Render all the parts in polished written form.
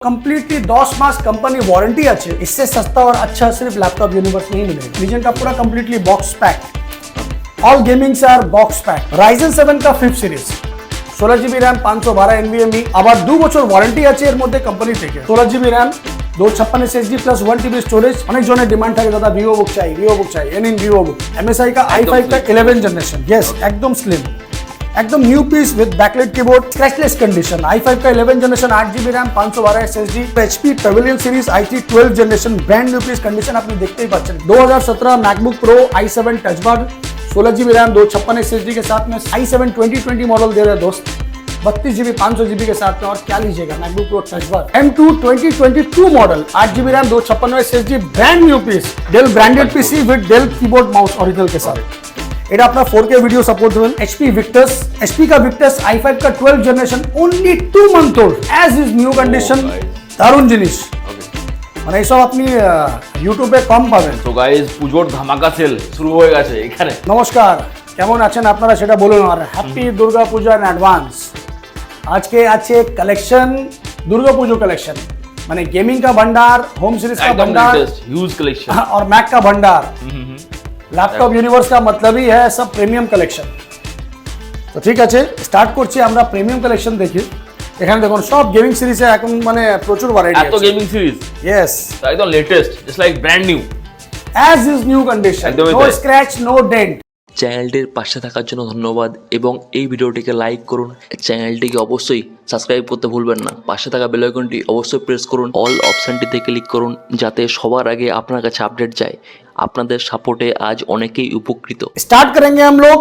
Completely 10 मास company warranty अच्छे, इससे सस्ता और अच्छा सिर्फ लैपटॉप यूनिवर्स में ही मिलेगा। लीजेंड का पूरा completely box pack, all gamings are box pack. Ryzen 7 का 5th series 16GB RAM 512 NVMe, আবার 2 বছর ওয়ারেন্টি আছে এর মধ্যে কোম্পানি থেকে। 16GB RAM 256 SSD plus 1TB storage. অনেক জনের ডিমান্ড থাকে দাদা ভিভো বুক চাই, এনিন ভিভো বুক। MSI का i5 का 11 जनरेशन, यस एकदम स्लिम, एकदम new piece with backlight keyboard, scratchless condition. i5 का 11 generation 8GB RAM 512 SSD, HP pavilion series i3 12 generation brand new piece condition আপনি দেখতেই পাচ্ছেন। 2017 MacBook Pro i7 touch bar 16GB RAM 256 SSD के साथ में i7 2020 model दे रहे हैं दोस्त, 32GB 500GB के साथ में। और क्या लीजिएगा MacBook Pro touch bar M2 2022 model 8GB RAM 256 SSD brand new piece, Dell branded PC with Dell keyboard mouse original के साथ। এটা আপনার 4K ভিডিও সাপোর্ট দেবেন। HP का Victus i5 का 12 generation only 2 month old as is new condition, দারুণ জিনিস। মানে এইসব আপনি ইউটিউবে কম পাবেন। তো গাইস পুজোর ধামাকা সেল শুরু হয়ে গেছে এখানে। নমস্কার, কেমন আছেন আপনারা সেটা বলুন, আর happy Durga Puja in advance. আজকে আছে কালেকশন, দুর্গা পুজো কালেকশন, মানে गेमिंग का भंडार, होम सीरीज का भंडार, ह्यूज कलेक्शन और मैक का भंडार। ল্যাপটপ ইউনিভার্স का मतलब ही है सब প্রিমিয়াম কালেকশন। তো ঠিক আছে, স্টার্ট করছি আমরা প্রিমিয়াম কালেকশন দেখি। এখানে দেখুন সব গেমিং সিরিজে এখন মানে প্রচুর ভ্যারাইটি আছে। এত গেমিং সিরিজ, यस একদম latest, just like brand new, as is new condition, no scratch no dent. চ্যানেলটির পাশে থাকার জন্য ধন্যবাদ এবং এই ভিডিওটিকে লাইক করুন। চ্যানেলটিকে অবশ্যই সাবস্ক্রাইব করতে ভুলবেন না। পাশে থাকা বেল আইকনটি অবশ্যই প্রেস করুন, অল অপশনটিতে ক্লিক করুন যাতে সবার আগে আপনার কাছে আপডেট যায়। আপনাদের সাপোর্টে আজ অনেকেই উপকৃত। स्टार्ट करेंगे हम लोग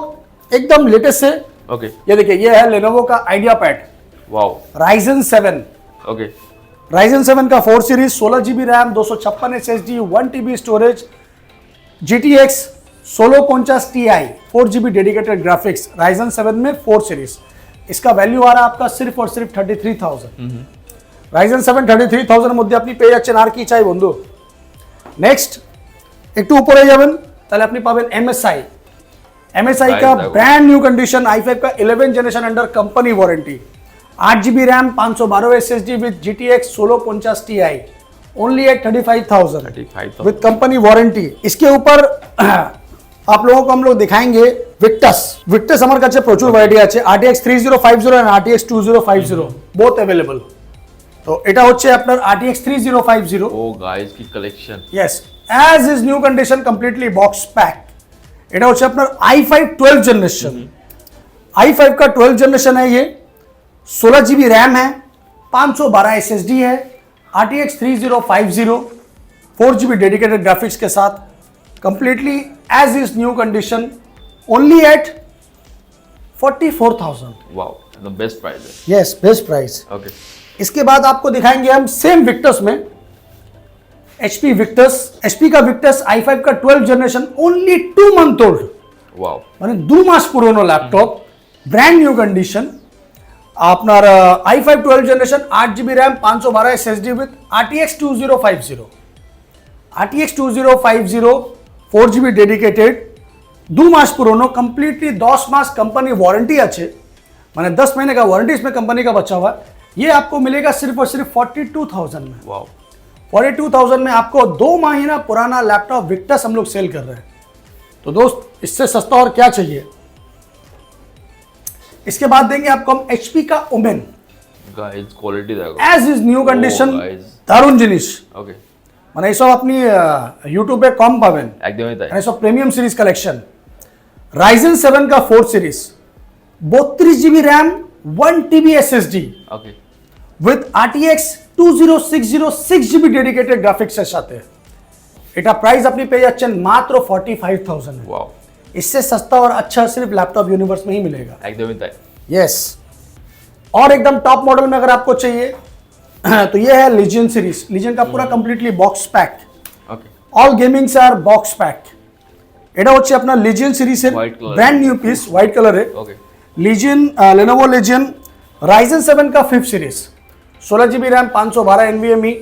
एकदम लेटेस्ट से। ओके ये देखिए, ये है Lenovo का idea pad, wow, Ryzen 7। Okay Ryzen 7 का 4 series 16GB RAM 256 SSD 1TB storage, GTX 1650 Ti 4GB dedicated graphics. Ryzen 7 में 4 सीरीज, इसका वैल्यू आ रहा है आपका सिर्फ और सिर्फ 33,000। Ryzen 7 33,000 মধ্যে আপনি পেয়ে যাচ্ছেন, আর কি চাই বন্ধু। নেক্সট একটু উপরে যাবেন তাহলে আপনি পাবেন MSI का ब्रांड न्यू कंडीशन i5 का 11 generation under company warranty, 8GB RAM 512 SSD with GTX 1650 Ti only at 35,000 with company warranty. इसके ऊपर आप लोगों को हम लोग दिखाएंगे विक्टस हमारे কাছে প্রচুর ভ্যারাইটি আছে। RTX 3050 and RTX 2050 both available. তো এটা হচ্ছে আপনার RTX 3050। ও গাইস কি collection, yes as is new condition completely box pack. এটা হচ্ছে আপনার i5 12 जनरेशन, i5 का 12 जनरेशन है ये, 16GB रैम है, 512 SSD है, RTX 3050 4GB डेडिकेटेड ग्राफिक्स के साथ, completely as is new condition only at 44,000। Wow, the best price है। Yes best price. ओके इसके बाद आपको दिखाएंगे हम सेम विक्टस में HP का Victus i5 का 12 generation only 2 month old, wow মানে 2 মাস পুরনো ল্যাপটপ, ব্র্যান্ড নিউ কন্ডিশন। আপনার i5 12 generation 8GB RAM 512 SSD with RTX 2050 4GB dedicated, 2 मास पुरानो, कंप्लीटली 10 मास कंपनी वारंटी अच्छे, माने 10 महीने का वारंटी इसमें कंपनी का बचा हुआ है। ये आपको मिलेगा सिर्फ और सिर्फ 42,000 में। वाओ 42,000 में आपको 2 महीना पुराना लैपटॉप विक्टस हम लोग सेल कर रहे हैं। तो दोस्त इससे सस्ता और क्या चाहिए। इसके बाद देंगे आपको हम HP का ओमेन, গাইস কোয়ালিটি দেখো, as is new condition, guys। দারুণ জিনিস। ওকে মানে এইসব আপনি ইউটিউবে কম পাবেন, একদমই তাই। মানে সব প্রিমিয়াম সিরিজ কালেকশন। Ryzen 7 का 4 series 32GB RAM 1TB SSD okay with RTX 2060 6GB dedicated graphics এর সাথে। এটা প্রাইস আপনি পেয়ে যাচ্ছেন মাত্র 45,000 में। वाओ, इससे सस्ता और अच्छा सिर्फ लैपटॉप यूनिवर्स में ही मिलेगा। একদমই তাই। यस और एकदम टॉप मॉडल में अगर आपको चाहिए तो ये है लीजेंड सीरीज। लीजेंड का पूरा completely box pack, okay all gamings are box pack. এটা হচ্ছে আপনার লিজেন্ড সিরিজের White color। Brand new piece, white কালারে। Okay legend Lenovo Legion Ryzen 7 का 5th series 16GB RAM 512 NVMe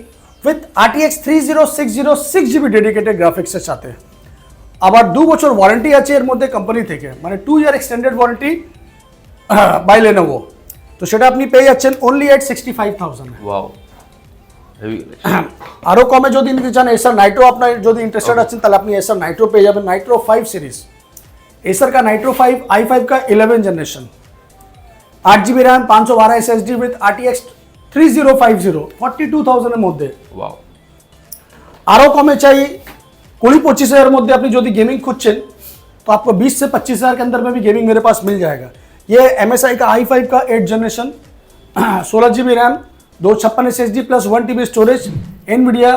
with RTX 3060 6GB dedicated graphics এর সাথে। আবার 2 বছর ওয়ারেন্টি আছে এর মধ্যে কোম্পানি থেকে, মানে 2 ইয়ার এক্সটেন্ডেড ওয়ারেন্টি বাই Lenovo। তো সেটা আপনি পেয়ে যাচ্ছেন only at 65,000 wow heavy collection আরও কমে যদি নিতে চান এসার নাইট্রো আপনার যদি ইন্টারেস্টেড আছেন তাহলে আপনি এসার নাইট্রো পেয়ে যাবেন নাইট্রো 5 সিরিজ एसर का नाइट्रो 5 i5 का 11 generation 8GB RAM 512 SSD with RTX 3050 42,000 এর মধ্যে ওয়াও আরও কমে চাই 20-25 हज़ार মধ্যে আপনি যদি गेमिंग খুঁজছেন तो आपको 20 से 25 हज़ार के अंदर में भी गेमिंग मेरे पास मिल जाएगा ये MSI का i5 का 8 generation 16GB RAM 256 SSD plus 1TB storage NVIDIA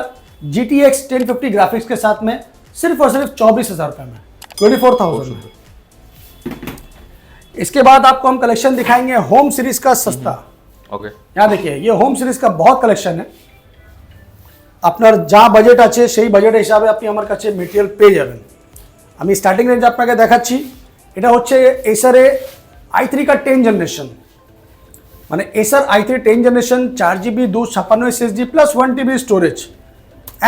GTX 1050 graphics के साथ में सिर्फ और सिर्फ 24,000 रुपये में 24,000 में। इसके बाद आपको हम कलेक्शन दिखाएंगे होम सीरीज का सस्ता। ওকে यहाँ देखिए ये होम सीरीज का बहुत कलेक्शन है আপনার যা বাজেট আছে সেই বাজেট হিসাবে আপনি আমার কাছে মেটেরিয়াল পেয়ে যাবেন আমি স্টার্টিং রেঞ্জ আপনাকে দেখাচ্ছি এটা হচ্ছে এসারে i3 का 10 जनरेशन মানে Acer i3 10 generation 4GB 256 SSD plus 1TB storage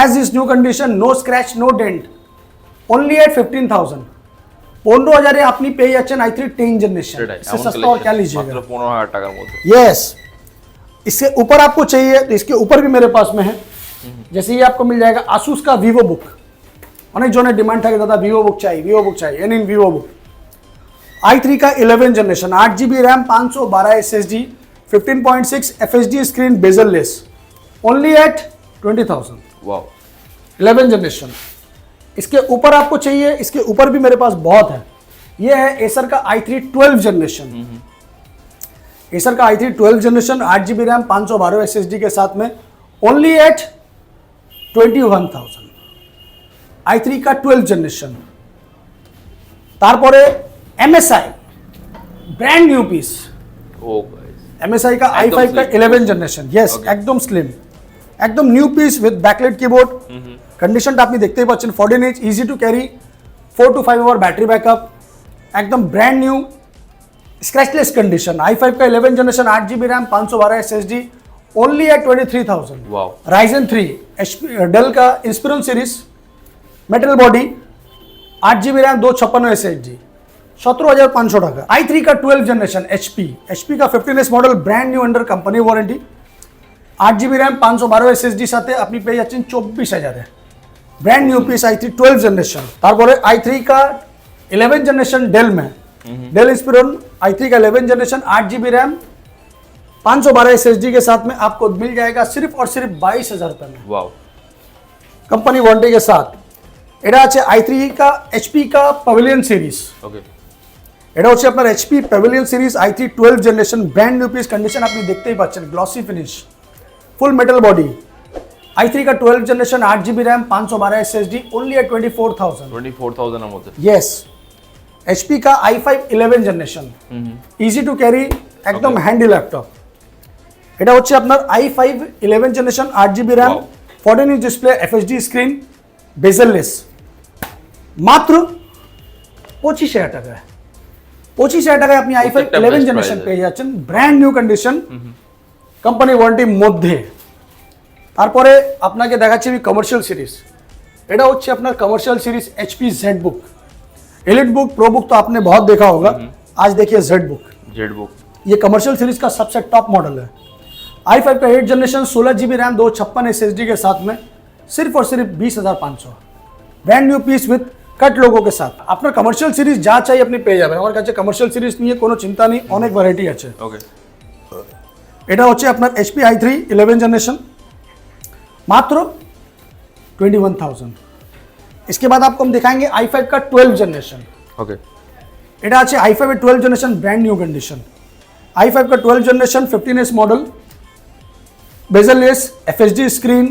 as is new condition no scratch no dent only at 15,000 15,000 আপনি পেয়ে যাচ্ছেন i3 10 जनरेशन সেটাই इससे सस्ता और क्या लीजिएगा মাত্র 15,000 টাকার মধ্যে यस इससे ऊपर आपको चाहिए तो इसके ऊपर भी मेरे पास में है जैसे ये आपको मिल जाएगा आसूस का वीवो बुक अनेक जो ने डिमांड था कि दादा वीवो बुक चाहिए एन इन वीवो बुक i3 का 11 generation 8GB RAM 512 SSD 15.6 FHD screen bezelless only at 20,000 wow 11 generation इसके ऊपर आपको चाहिए इसके ऊपर भी मेरे पास बहुत है ये है एसर का i3 12 जनरेशन एसर का i3 12 generation 8GB RAM 512 SSD के साथ में ओनली एट 21,000 i3 का 12 जनरेशन तारपरे MSI ब्रांड न्यू पीस ও গাইস MSI का एकदम i5 का slim. 11 generation yes Okay. एकदम स्लिम एकदम new piece with backlight keyboard कंडीशनটা আপনি দেখতেই পাচ্ছেন 14 inch easy to carry 4 to 5 hour battery backup एकदम brand new scratchless condition i5 का 11 generation 8GB RAM 512 SSD only at 23,000 wow Ryzen 3 HP Dell का Inspiron series metal body 8GB RAM 256 SSD 17,500 টাকা i3 का 12 generation HP का 15S model brand new under company warranty 8GB RAM 512 SSD সাথে আপনি পেয়ে যাচ্ছেন 24,000 এ brand new piece i3 12 generation তারপরে i3 का 11 जनरेशन डेल में डेल इंस्पिरन i3 का 11 जनरेशन 8GB रैम 512 SSD के साथ में आपको मिल जाएगा सिर्फ और सिर्फ 22,000 रुपये में ওয়াও कंपनी वारंटी के साथ এটা আছে i3 का HP का पवेलियन सीरीज ওকে এটা হচ্ছে আপনার HP pavilion series i3 12 generation brand new piece condition আপনি দেখতেই পাচ্ছেন glossy finish full metal body i3 का 12 generation 8GB RAM 512 SSD only at 24,000 24,000 এর মধ্যে यस HP का i5 11 generation easy to carry एकदम हैंडी लैपटॉप এটা হচ্ছে আপনার i5 11 generation 8GB RAM Wow. 14 inch display FHD screen bezelless মাত্র 25,000 টাকায় 25,000 টাকায় আপনি i5 প্রত্যেকটা 11 best জেনারেশন price এ। পেয়ে যাচ্ছেন ব্র্যান্ড নিউ কন্ডিশন কোম্পানি ওয়ারেন্টির মধ্যে তারপরে আপনাকে দেখাচ্ছি আমি কমার্শিয়াল সিরিজ এটা হচ্ছে আপনার commercial series HP Z book elite book pro book तो आपने बहुत देखा होगा आज देखिए Z बुक जेड बुक ये कमर्शियल सीरीज का सबसे टॉप मॉडल है i5 का 8 जनरेशन 16GB रैम 256 SSD के साथ में सिर्फ और सिर्फ 20,500 brand new piece with cut logo के साथ আপনার কমার্শিয়াল সিরিজ যা চাই আপনি পেয়ে যাবেন আমার কাছে কমার্শিয়াল সিরিজ নিয়ে কোনো চিন্তা নেই অনেক ভ্যারাইটি আছে ओके এটা হচ্ছে আপনার HP i3 11 जनरेशन मात्र 21,000 इसके बाद आपको हम दिखाएंगे i5 का 12 जनरेशन ओके এটা আছে i5 এর 12 generation brand new condition i5 का 12 generation 15S model bezel-less FHD screen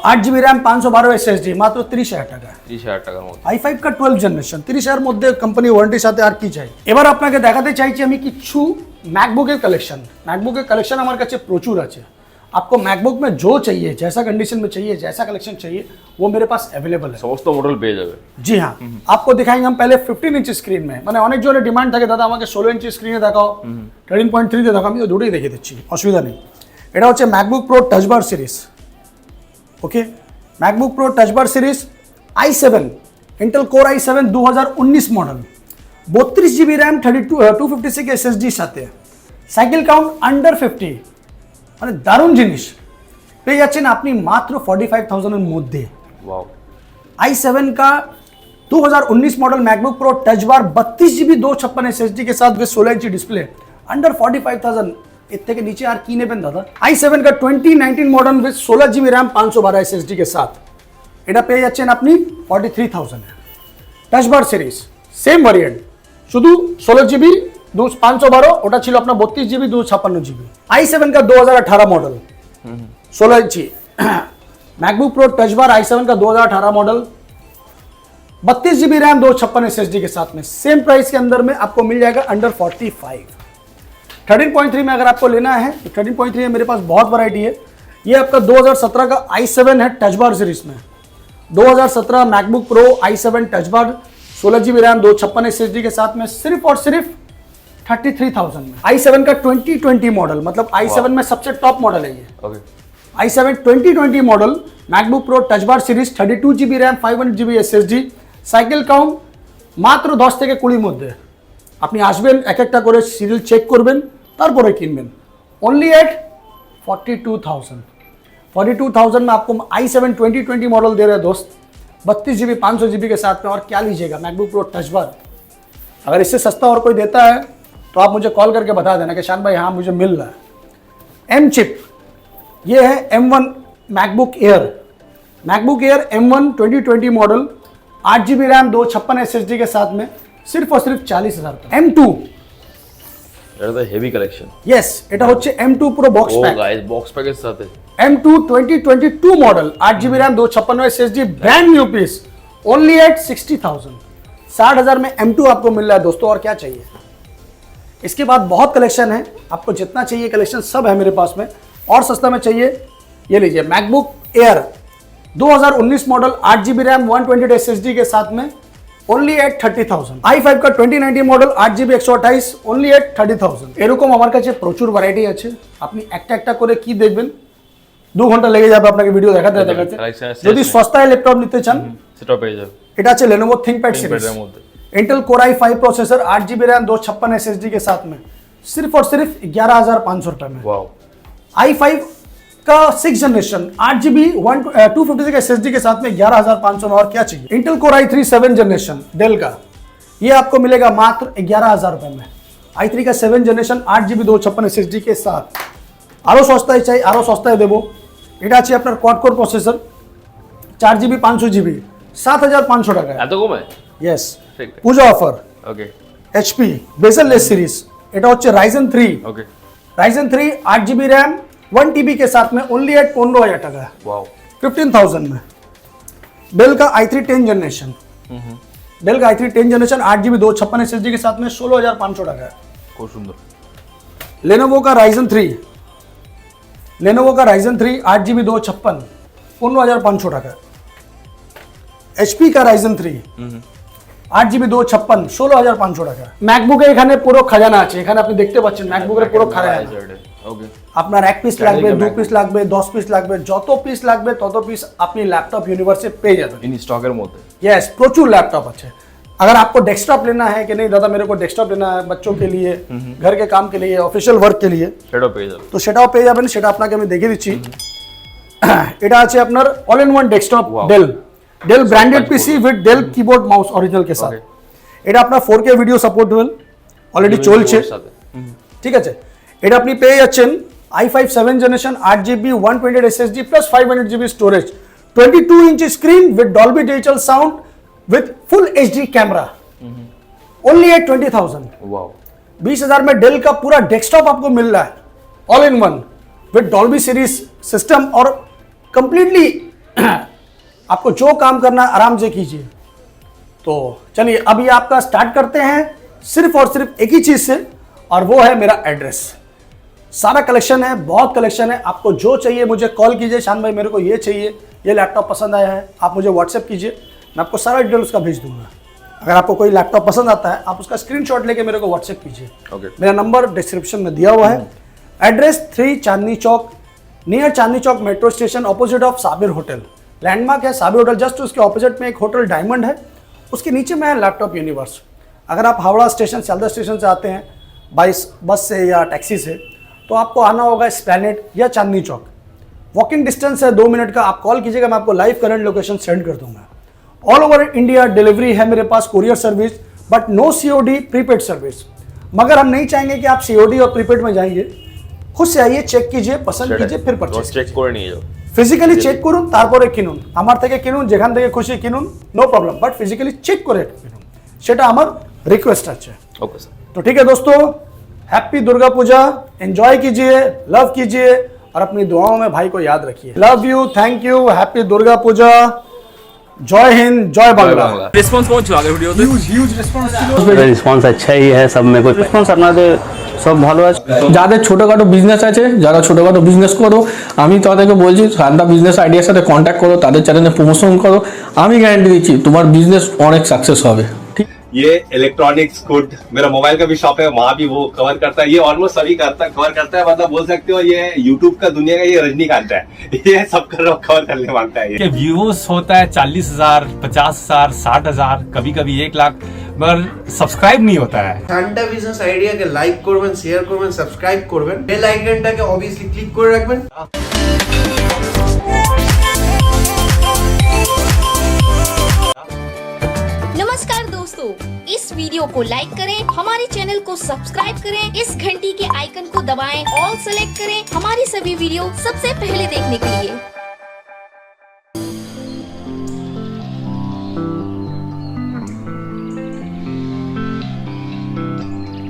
8GB RAM 512 SSD मात्र 30,000 টাকা 30,000 টাকার মধ্যে i5 का 12 जनरेशन 30,000 মধ্যে কোম্পানি ওয়ারেন্টির সাথে আর কি চাই এবার আপনাকে দেখাতে চাইছি আমি কিছু ম্যাকবুকের কালেকশন আমার কাছে প্রচুর আছে आपको मैकबुक में जो चाहिए जैसा कंडीशन में चाहिए जैसा कलेक्शन चाहिए वो मेरे पास अवेलेबल है সমস্ত মডেল পেয়ে যাবে जी हाँ आपको दिखाएंगे हम पहले 15 इंच स्क्रीन में মানে অনেক জনের ডিমান্ড থাকে দাদা আমাকে 16 ইঞ্চি স্ক্রিনে দেখাও 13.3 তে দেখাও আমি তো দুটোই দেখিয়ে দিচ্ছি অসুবিধা নেই এটা হচ্ছে ম্যাকবুক প্রো টাচ বার series okay MacBook Pro touch बार series i7 Intel core i7 2019 model 32GB RAM 256 SSD साथे साइकिल काउंट अंडर 50 মানে দারুণ জিনিস পেয়ে যাচ্ছেন আপনি মাত্র 45,000 এর মধ্যে। वाओ i7 का 2019 मॉडल मैकबुक प्रो टच बार 32 GB 256 SSD के साथ विद 16 इंची डिस्प्ले अंडर 45,000 इतने के नीचे यार की नेबेन दादा। i7 का 2019 model with 16 GB RAM 512 SSD के साथ এটা পেয়ে যাচ্ছেন আপনি 43,000 টাচ বার সিরিজ সেম ভেরিয়েন্ট শুধু 16 GB 512 ওটা ছিল আপনার 32 GB 256 GB। i7 का 2018 मॉडल 16 इंची मैकबुक प्रो टच बार i7 का 2018 मॉडल 32 GB रैम 256 SSD के साथ में सेम प्राइस के अंदर में आपको मिल जाएगा अंडर 45। 13.3 में अगर आपको लेना है तो 13.3 में मेरे पास बहुत वैरायटी है। ये आपका 2017 का i7 है टच बार सीरीज में 2017 मैकबुक प्रो i7 टच बार 16 GB रैम 256 SSD के साथ में सिर्फ और सिर्फ 33,000 में। i7 का 2020 मॉडल मतलब i7 में सबसे टॉप मॉडल है ये। Okay i7 2020 model MacBook Pro touch बार series 32 GB RAM 500 GB SSD cycle count মাত্র 10 থেকে 20 মধ্যে। আপনি আসবেন এক একটা করে সিরিয়াল চেক করবেন তারপরে কিনবেন। ओनली एट 42,000 में आपको i7 2020 मॉडल दे रहे हैं दोस्त 32 GB 500 GB के साथ में। और क्या लीजिएगा मैकबुक प्रो टच बार। अगर इससे सस्ता और कोई देता है तो आप मुझे कॉल करके बता देना कि शान भाई हाँ मुझे मिल रहा है। एम चिप ये है M1 MacBook air M1 2020 model 8 GB RAM 256 SSD के साथ में सिर्फ और सिर्फ 40,000 M2 এটা তো হেভি কালেকশন। यस এটা হচ্ছে M2 পুরো বক্স ও প্যাক গাইস বক্স প্যাকের সাথে M2 2022 model 8 GB RAM 256 SSD brand new piece only at 60,000 60,000 में M2 आपको मिल रहा है दोस्तों। और क्या चाहिए इसके बाद बहुत कलेक्शन है। आपको जितना चाहिए कलेक्शन सब है मेरे पास में। और सस्ता में चाहिए ये लीजिए MacBook air 2019 model 8 GB RAM 128 SSD के साथ में ओनली एट 30,000। i5 का 2019 मॉडल 8 GB 128 ओनली एट 30,000। এরকম আমার কাছে প্রচুর ভ্যারাইটি আছে। আপনি একটা একটা করে কি দেখবেন 2 ঘন্টা লেগে যাবে আপনাকে ভিডিও দেখাতে দেখাতে। যদি সস্তায় ল্যাপটপ নিতে চান সেটা পেয়ে যাবে। এটা আছে Lenovo ThinkPad सीरीज এর মধ্যে Intel Core i5 processor 8 GB RAM 256 SSD के साथ में सिर्फ और सिर्फ 11,500 रुपए में। वाओ i5 का 6 जनरेशन 8 GB 256 SSD के साथ में 11,500 में। और क्या चाहिए Intel Core i3 7 generation del का ये आपको मिलेगा मात्र 11,000 रुपए में। i3 का 7 जनरेशन 8 GB 256 SSD के साथ আরো সস্তায় চাই আরো সস্তায় দেবো। এটা আছে আপনার quad core processor 4 GB 500 GB 7,500 টাকা। এত কমে? यस ঠিক Puja offer okay HP bezelless series এটা হচ্ছে Ryzen 3 okay Ryzen 3 8 GB RAM 1 TB के साथ में ओनली एट 15,000 টাকা। वाओ 15,000 में। डेल का i3 10 जनरेशन डेल का i3 10 जनरेशन 8 GB 256 SSD के साथ में 16,500 টাকা। খুব সুন্দর। Lenovo का Ryzen 3 8 GB 256 15,500 টাকা। HP का Ryzen 3 8 GB 256 16,500 টাকা। ম্যাকবুকে এখানে পুরো খাজানা আছে। এখানে আপনি দেখতে পাচ্ছেন ম্যাকবুকের পুরো খাজানা। ওকে আপনার এক পিস লাগবে 2 পিস লাগবে 10 পিস লাগবে যত পিস লাগবে তত পিস আপনি लैपटॉप यूनिवर्से পেয়ে যাবেন इन স্টকের মধ্যে। यस প্রচুর लैपटॉप আছে। अगर आपको डेस्कटॉप लेना है कि नहीं दादा मेरे को डेस्कटॉप लेना है बच्चों के लिए घर के काम के लिए ऑफिशियल वर्क के लिए সেটাও পেয়ে যাবে। তো সেটাও পেয়ে যাবেন। সেটা আপনাকে আমি দেখিয়ে দিচ্ছি। এটা আছে আপনার all in one desktop Dell branded PC with Dell keyboard mouse original के साथ। এটা আপনার 4K ভিডিও সাপোর্টেবল অলরেডি চলছে ঠিক আছে। এটা আপনি পেয়ে যাচ্ছেন i5 7 generation 8 GB 128 SSD plus 500 GB storage 22 inch screen with Dolby Digital sound with full HD camera only at 20,000। Wow 20,000 में डेल का पूरा डेस्कटॉप आपको मिल रहा है all in one with Dolby series system और कंप्लीटली आपको जो काम करना है आराम से कीजिए। तो चलिए अभी आपका स्टार्ट करते हैं सिर्फ और सिर्फ एक ही चीज से और वो है मेरा एड्रेस। सारा कलेक्शन है बहुत कलेक्शन है। आपको जो चाहिए मुझे कॉल कीजिए शान भाई मेरे को ये चाहिए ये लैपटॉप पसंद आया है आप मुझे व्हाट्सएप कीजिए मैं आपको सारा डिटेल उसका भेज दूंगा। अगर आपको कोई लैपटॉप पसंद आता है आप उसका स्क्रीनशॉट लेके मेरे को व्हाट्सएप कीजिए। मेरा नंबर डिस्क्रिप्शन में दिया हुआ है। Address 3 Chandni Chowk near Chandni Chowk metro station opposite of Sabir hotel. Landmark है साबिर होटल जस्ट उसके ऑपोजिट में एक होटल डायमंड है उसके नीचे में है लैपटॉप यूनिवर्स। अगर आप हावड़ा स्टेशन सियालदह स्टेशन से आते हैं बाई बस से या टैक्सी से तो आपको आना होगा एस्प्लैनेड या चांदनी चौक। वॉकिंग डिस्टेंस है 2 मिनट का, आप कॉल कीजिएगा, मैं आपको लाइव करंट लोकेशन सेंड कर दूंगा। ऑल ओवर इंडिया डिलीवरी है मेरे पास, courier service, but no COD prepaid service. मगर हम नहीं चाहेंगे कि आप सीओडी और प्रीपेड में जाएंगे, खुद से आइए, चेक कीजिए, पसंद कीजिए, फिर परचेज চেক করে নিয়ে যাও। ফিজিক্যালি চেক করুন, তারপরে কিনুন। আমার থেকে কিনুন, যেখান থেকে খুশি কিনুন, no problem, but physically check করে কিনুন, সেটা আমার রিকোয়েস্ট আছে। Okay sir. तो ठीक है दोस्तों, हैप्पी दुर्गा पूजा, एंजॉय कीजिए, लव कीजिए और अपनी दुआओं में भाई को याद रखिए। Love you, thank you, happy Durga Puja, जय हिंद, जय बांग्ला। রেসপন্স কেমন ছিল আগের ভিডিওতে? হিউজ রেসপন্স ছিল। রেসপন্স আচ্ছাই হ্যাঁ, সব में कुछ রেসপন্স আপনাদের সব ভালো আছে। যাদের ছোটোখাটো বিজনেস আছে, যারা ছোটোখাটো বিজনেস করো, আমি তাদেরকে বলছি শান্তা বিজনেস আইডিয়ার সাথে কন্ট্যাক্ট করো, তাদের চ্যানেলে প্রমোশন করো, আমি গ্যারান্টি দিচ্ছি তোমার বিজনেস অনেক সাকসেস হবে। ঠিক, ये इलेक्ट्रॉनिक्स गुड, मेरा मोबाइल का भी शॉप है, वहाँ भी वो कवर करता है। ये ऑलमोस्ट सभी कवर करता है, मतलब बोल सकते हो ये यूट्यूब का दुनिया का ये रजनीकांत है, ये सब कवर करने मांगता है। के व्यूज होता है 40,000, 50,000, 60,000, कभी कभी 1 लाख, मगर सब्सक्राइब नहीं होता है। শান্তা বিজনেস আইডিয়াকে লাইক করবেন, শেয়ার করবেন, সাবস্ক্রাইব করবেন, বেল আইকনটাকে অবভিয়াসলি ক্লিক করে রাখবেন। नमस्कार दोस्तों, इस वीडियो को लाइक करें, हमारे चैनल को सब्सक्राइब करें, इस घंटी के आइकन को दबाएं, ऑल सेलेक्ट करें हमारी सभी वीडियो सबसे पहले देखने के लिए।